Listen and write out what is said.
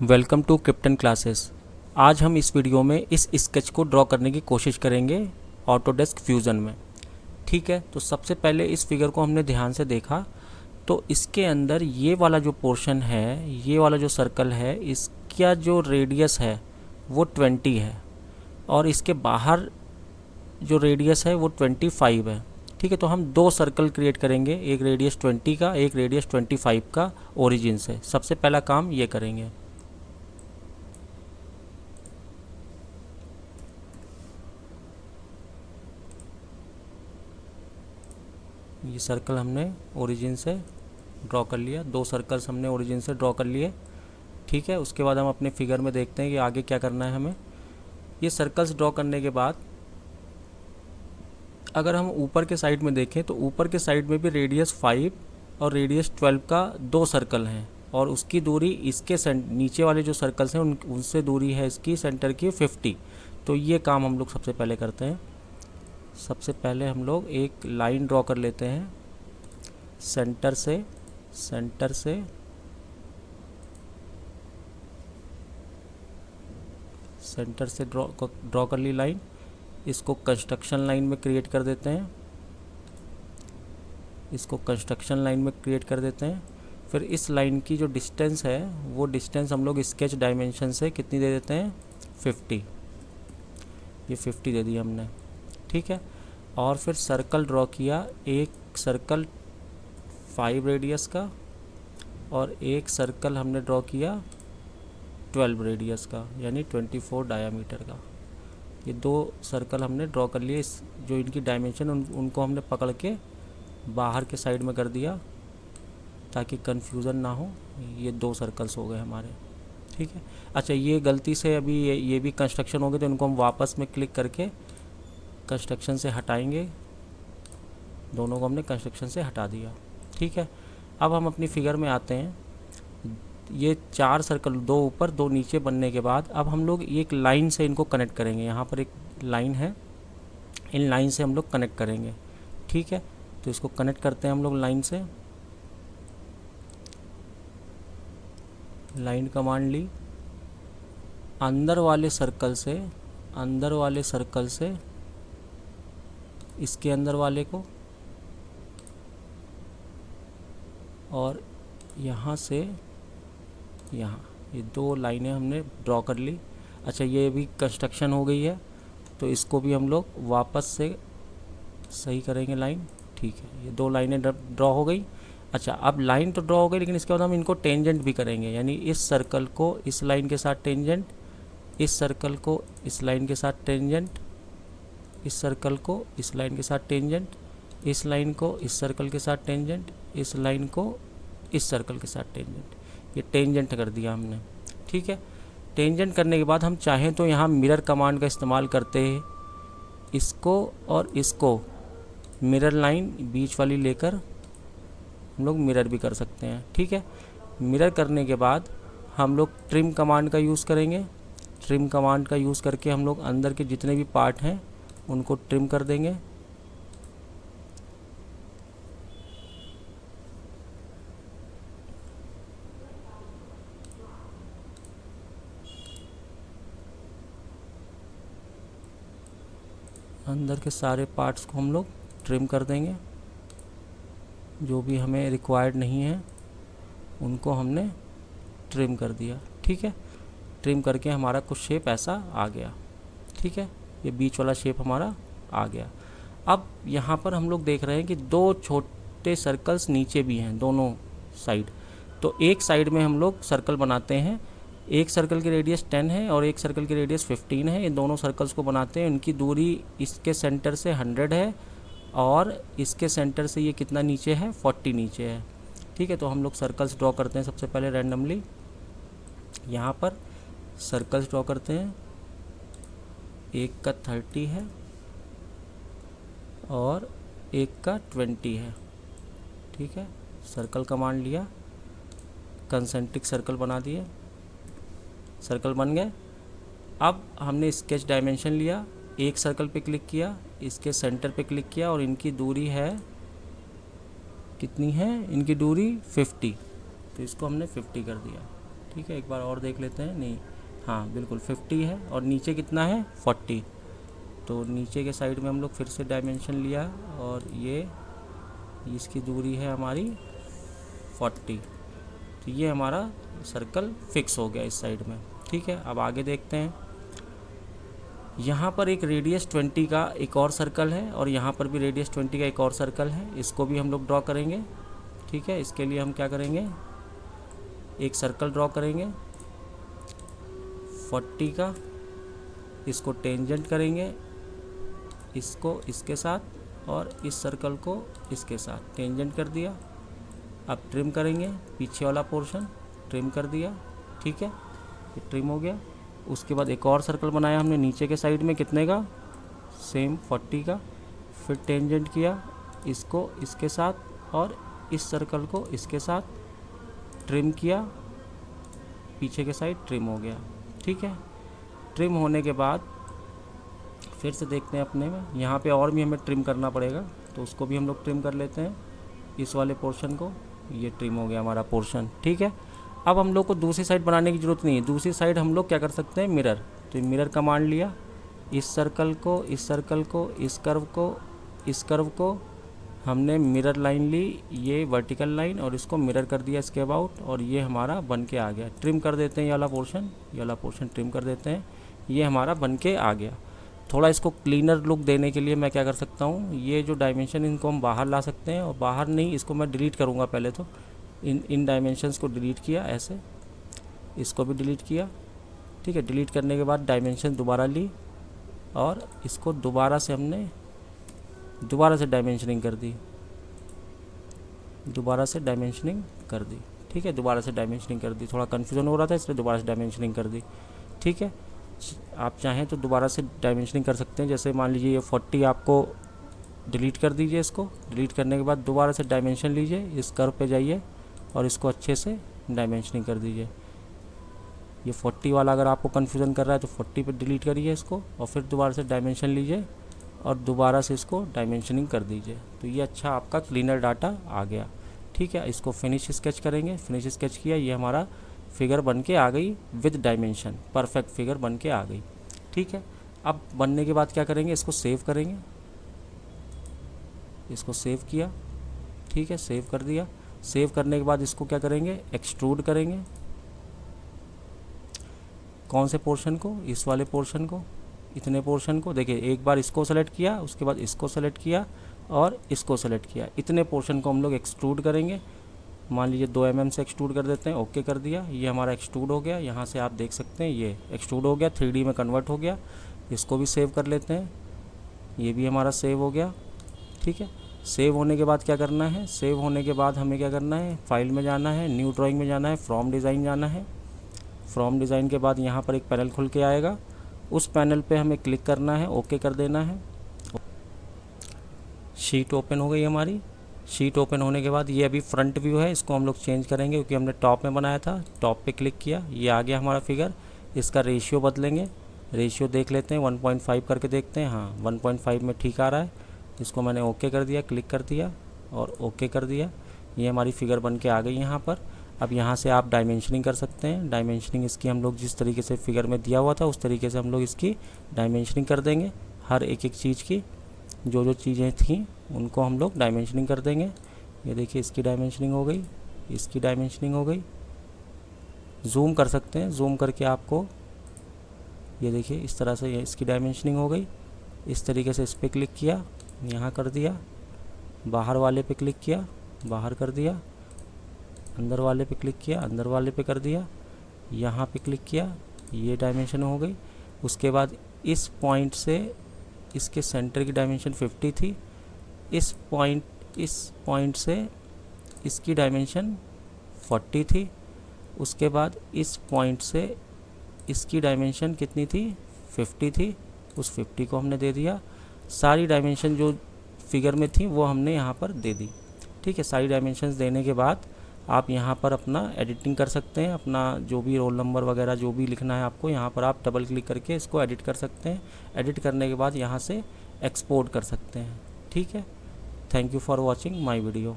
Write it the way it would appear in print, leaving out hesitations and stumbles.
Welcome to krypton classes. आज हम इस वीडियो में इस स्केच को ड्रॉ करने की कोशिश करेंगे ऑटोडेस्क फ्यूज़न में। ठीक है, तो सबसे पहले इस फिगर को हमने ध्यान से देखा तो इसके अंदर ये वाला जो पोर्शन है, ये वाला जो सर्कल है, इसका जो रेडियस है वो 20 है और इसके बाहर जो रेडियस है वो 25 है। ठीक है, तो हम दो सर्कल क्रिएट करेंगे, एक रेडियस 20 का, एक रेडियस 25 का ओरिजिन से। सबसे पहला काम ये करेंगे। ये सर्कल हमने ओरिजिन से ड्रॉ कर लिया, दो सर्कल्स हमने ओरिजिन से ड्रॉ कर लिए। ठीक है, उसके बाद हम अपने फिगर में देखते हैं कि आगे क्या करना है हमें। ये सर्कल्स ड्रॉ करने के बाद अगर हम ऊपर के साइड में देखें तो ऊपर के साइड में भी रेडियस 5 और रेडियस 12 का दो सर्कल हैं और उसकी दूरी इसके नीचे वाले जो सर्कल्स हैं उनसे दूरी है इसकी सेंटर की 50। तो ये काम हम लोग सबसे पहले करते हैं। सबसे पहले हम लोग एक लाइन ड्रॉ कर लेते हैं सेंटर से ड्रॉ कर ली लाइन। इसको कंस्ट्रक्शन लाइन में क्रिएट कर देते हैं, फिर इस लाइन की जो डिस्टेंस है वो डिस्टेंस हम लोग स्केच डायमेंशन से कितनी दे देते हैं, 50। ये 50 दे दी हमने। ठीक है, और फिर सर्कल ड्रॉ किया, एक सर्कल 5 रेडियस का और एक सर्कल हमने ड्रॉ किया 12 रेडियस का, यानी 24 डायामीटर का। ये दो सर्कल हमने ड्रॉ कर लिए। जो इनकी डायमेंशन उनको हमने पकड़ के बाहर के साइड में कर दिया ताकि कन्फ्यूज़न ना हो। ये दो सर्कल्स हो गए हमारे। ठीक है, अच्छा ये गलती से अभी ये भी कंस्ट्रक्शन हो गए तो इनको हम वापस में क्लिक करके कंस्ट्रक्शन से हटाएंगे। दोनों को हमने कंस्ट्रक्शन से हटा दिया। ठीक है, अब हम अपनी फिगर में आते हैं। ये चार सर्कल, दो ऊपर दो नीचे बनने के बाद अब हम लोग एक लाइन से इनको कनेक्ट करेंगे। यहाँ पर एक लाइन है, इन लाइन से हम लोग कनेक्ट करेंगे। ठीक है, तो इसको कनेक्ट करते हैं हम लोग लाइन से। लाइन कमांड ली, अंदर वाले सर्कल से इसके अंदर वाले को और यहाँ से यहाँ, ये दो लाइनें हमने ड्रॉ कर ली। अच्छा ये भी कंस्ट्रक्शन हो गई है तो इसको भी हम लोग वापस से सही करेंगे लाइन। ठीक है, ये दो लाइनें ड्रॉ हो गई। अच्छा अब लाइन तो ड्रॉ हो गई लेकिन इसके बाद हम इनको टेंजेंट भी करेंगे, यानी इस सर्कल को इस लाइन के साथ टेंजेंट, इस सर्कल को इस लाइन के साथ टेंजेंट, इस सर्कल को इस लाइन के साथ टेंजेंट, इस लाइन को इस सर्कल के साथ टेंजेंट, इस लाइन को इस सर्कल के साथ टेंजेंट। ये टेंजेंट कर दिया हमने। ठीक है, टेंजेंट करने के बाद हम चाहें तो यहाँ मिरर कमांड का इस्तेमाल करते हैं। इसको और इसको मिरर लाइन बीच वाली लेकर हम लोग मिरर भी कर सकते हैं। ठीक है, मिरर करने के बाद हम लोग ट्रिम कमांड का यूज़ करेंगे। ट्रिम कमांड का यूज़ करके हम लोग अंदर के जितने भी पार्ट हैं उनको ट्रिम कर देंगे। अंदर के सारे पार्ट्स को हम लोग ट्रिम कर देंगे, जो भी हमें रिक्वायर्ड नहीं है उनको हमने ट्रिम कर दिया। ठीक है, ट्रिम करके हमारा कुछ शेप ऐसा आ गया। ठीक है, ये बीच वाला शेप हमारा आ गया। अब यहाँ पर हम लोग देख रहे हैं कि दो छोटे सर्कल्स नीचे भी हैं दोनों साइड। तो एक साइड में हम लोग सर्कल बनाते हैं, एक सर्कल की रेडियस 10 है और एक सर्कल की रेडियस 15 है। इन दोनों सर्कल्स को बनाते हैं, इनकी दूरी इसके सेंटर से 100 है और इसके सेंटर से ये कितना नीचे है, 40 नीचे है। ठीक है, तो हम लोग सर्कल्स ड्रॉ करते हैं सबसे पहले रैंडमली। यहाँ पर सर्कल्स ड्रॉ करते हैं, एक का 30 है और एक का 20 है। ठीक है, सर्कल कमांड लिया, कंसेंट्रिक सर्कल बना दिए, सर्कल बन गए। अब हमने स्केच डायमेंशन लिया, एक सर्कल पे क्लिक किया, इसके सेंटर पे क्लिक किया और इनकी दूरी है कितनी है, इनकी दूरी 50, तो इसको हमने 50 कर दिया। ठीक है, एक बार और देख लेते हैं। नहीं, हाँ बिल्कुल 50 है, और नीचे कितना है 40। तो नीचे के साइड में हम लोग फिर से डायमेंशन लिया, और ये इसकी दूरी है हमारी 40। तो ये हमारा सर्कल फिक्स हो गया इस साइड में। ठीक है, अब आगे देखते हैं। यहाँ पर एक रेडियस 20 का एक और सर्कल है, और यहाँ पर भी रेडियस 20 का एक और सर्कल है। इसको भी हम लोग ड्रॉ करेंगे। ठीक है, इसके लिए हम क्या करेंगे, एक सर्कल ड्रॉ करेंगे 40 का, इसको टेंजेंट करेंगे, इसको इसके साथ, और इस सर्कल को इसके साथ टेंजेंट कर दिया। अब ट्रिम करेंगे पीछे वाला पोर्शन, ट्रिम कर दिया। ठीक है, ये ट्रिम हो गया। उसके बाद एक और सर्कल बनाया हमने नीचे के साइड में, कितने का, सेम 40 का। फिर टेंजेंट किया इसको इसके साथ, और इस सर्कल को इसके साथ ट्रिम किया, पीछे के साइड ट्रिम हो गया। ठीक है, ट्रिम होने के बाद फिर से देखते हैं अपने में, यहाँ पे और भी हमें ट्रिम करना पड़ेगा, तो उसको भी हम लोग ट्रिम कर लेते हैं, इस वाले पोर्शन को। ये ट्रिम हो गया हमारा पोर्शन। ठीक है, अब हम लोग को दूसरी साइड बनाने की ज़रूरत नहीं है। दूसरी साइड हम लोग क्या कर सकते हैं, मिरर। तो मिरर कमांड लिया, इस सर्कल को, इस सर्कल को, इस कर्व को, इस कर्व को हमने मिरर लाइन ली, ये वर्टिकल लाइन, और इसको मिरर कर दिया इसके अबाउट, और ये हमारा बन के आ गया। ट्रिम कर देते हैं ये वाला पोर्शन ट्रिम कर देते हैं, ये हमारा बन के आ गया। थोड़ा इसको क्लीनर लुक देने के लिए मैं क्या कर सकता हूँ, ये जो डायमेंशन इनको हम बाहर ला सकते हैं, और बाहर नहीं, इसको मैं डिलीट करूँगा पहले। तो इन डायमेंशंस को डिलीट किया ऐसे, इसको भी डिलीट किया। ठीक है, डिलीट करने के बाद डायमेंशन दोबारा ली, और इसको दोबारा से हमने डायमेंशनिंग कर दी, ठीक है, दोबारा से डायमेंशनिंग कर दी। थोड़ा कन्फ्यूजन हो रहा था, इसलिए दोबारा से डायमेंशनिंग कर दी। ठीक है, आप चाहें तो दोबारा से डायमेंशनिंग कर सकते हैं। जैसे मान लीजिए ये 40 आपको डिलीट कर दीजिए, इसको डिलीट करने के बाद दोबारा से डायमेंशन लीजिए, इस कर्व पे जाइए, और इसको अच्छे से डायमेंशनिंग कर दीजिए। ये 40 वाला अगर आपको कन्फ्यूज़न कर रहा है तो 40 पे डिलीट करिए इसको, और फिर दोबारा से डायमेंशन लीजिए, और दोबारा से इसको डायमेंशनिंग कर दीजिए। तो ये अच्छा आपका क्लीनर डाटा आ गया। ठीक है, इसको फिनिश स्केच करेंगे। फिनिश स्केच किया, ये हमारा फिगर बन के आ गई विद डायमेंशन, परफेक्ट फिगर बन के आ गई। ठीक है, अब बनने के बाद क्या करेंगे, इसको सेव करेंगे, इसको सेव किया। ठीक है, सेव कर दिया। सेव करने के बाद इसको क्या करेंगे, एक्सट्रूड करेंगे। कौन से पोर्शन को, इस वाले पोर्शन को, इतने पोर्शन को। देखिए, एक बार इसको सेलेक्ट किया, उसके बाद इसको सेलेक्ट किया, और इसको सेलेक्ट किया। इतने पोर्शन को हम लोग एक्सट्रूड करेंगे। मान लीजिए 2 mm से एक्सट्रूड कर देते हैं। ओके कर दिया, ये हमारा एक्सट्रूड हो गया। यहाँ से आप देख सकते हैं ये एक्सट्रूड हो गया, 3D में कन्वर्ट हो गया। इसको भी सेव कर लेते हैं, ये भी हमारा सेव हो गया। ठीक है, सेव होने के बाद क्या करना है, सेव होने के बाद हमें क्या करना है, फाइल में जाना है, न्यू ड्राइंग में जाना है, फ्रॉम डिज़ाइन जाना है। फ्रॉम डिज़ाइन के बाद यहाँ पर एक पैनल खुल के आएगा, उस पैनल पे हमें क्लिक करना है, ओके कर देना है। शीट ओपन हो गई हमारी। शीट ओपन होने के बाद ये अभी फ्रंट व्यू है, इसको हम लोग चेंज करेंगे क्योंकि हमने टॉप में बनाया था। टॉप पे क्लिक किया, ये आ गया हमारा फिगर। इसका रेशियो बदलेंगे, रेशियो देख लेते हैं, 1.5 करके देखते हैं। हाँ, 1.5 में ठीक आ रहा है। इसको मैंने ओके कर दिया, क्लिक कर दिया और ओके कर दिया। ये हमारी फिगर बन के आ गई यहाँ पर। अब यहाँ से आप डायमेंशनिंग कर सकते हैं। डायमेंशनिंग इसकी हम लोग जिस तरीके से फिगर में दिया हुआ था उस तरीके से हम लोग इसकी डायमेंशनिंग कर देंगे। हर एक एक चीज़ की जो चीज़ें थी उनको हम लोग डायमेंशनिंग कर देंगे। ये देखिए, इसकी डायमेंशनिंग हो गई, इसकी डायमेंशनिंग हो गई। जूम कर सकते हैं, जूम करके आपको ये देखिए इस तरह से इसकी डायमेंशनिंग हो गई। इस तरीके से इस पर क्लिक किया, यहाँ कर दिया, बाहर वाले पे क्लिक किया, बाहर कर दिया, अंदर वाले पे क्लिक किया, अंदर वाले पे कर दिया, यहाँ पे क्लिक किया, ये डायमेंशन हो गई। उसके बाद इस पॉइंट से इसके सेंटर की डायमेंशन 50 थी, इस पॉइंट से इसकी डायमेंशन 40 थी। उसके बाद इस पॉइंट से इसकी डायमेंशन कितनी थी, 50 थी। उस 50 को हमने दे दिया। सारी डायमेंशन जो फिगर में थी वो हमने यहाँ पर दे दी। ठीक है, सारी डायमेंशंस देने के बाद आप यहाँ पर अपना एडिटिंग कर सकते हैं। अपना जो भी रोल नंबर वगैरह जो भी लिखना है आपको, यहाँ पर आप डबल क्लिक करके इसको एडिट कर सकते हैं। एडिट करने के बाद यहाँ से एक्सपोर्ट कर सकते हैं। ठीक है, thank you for watching my video.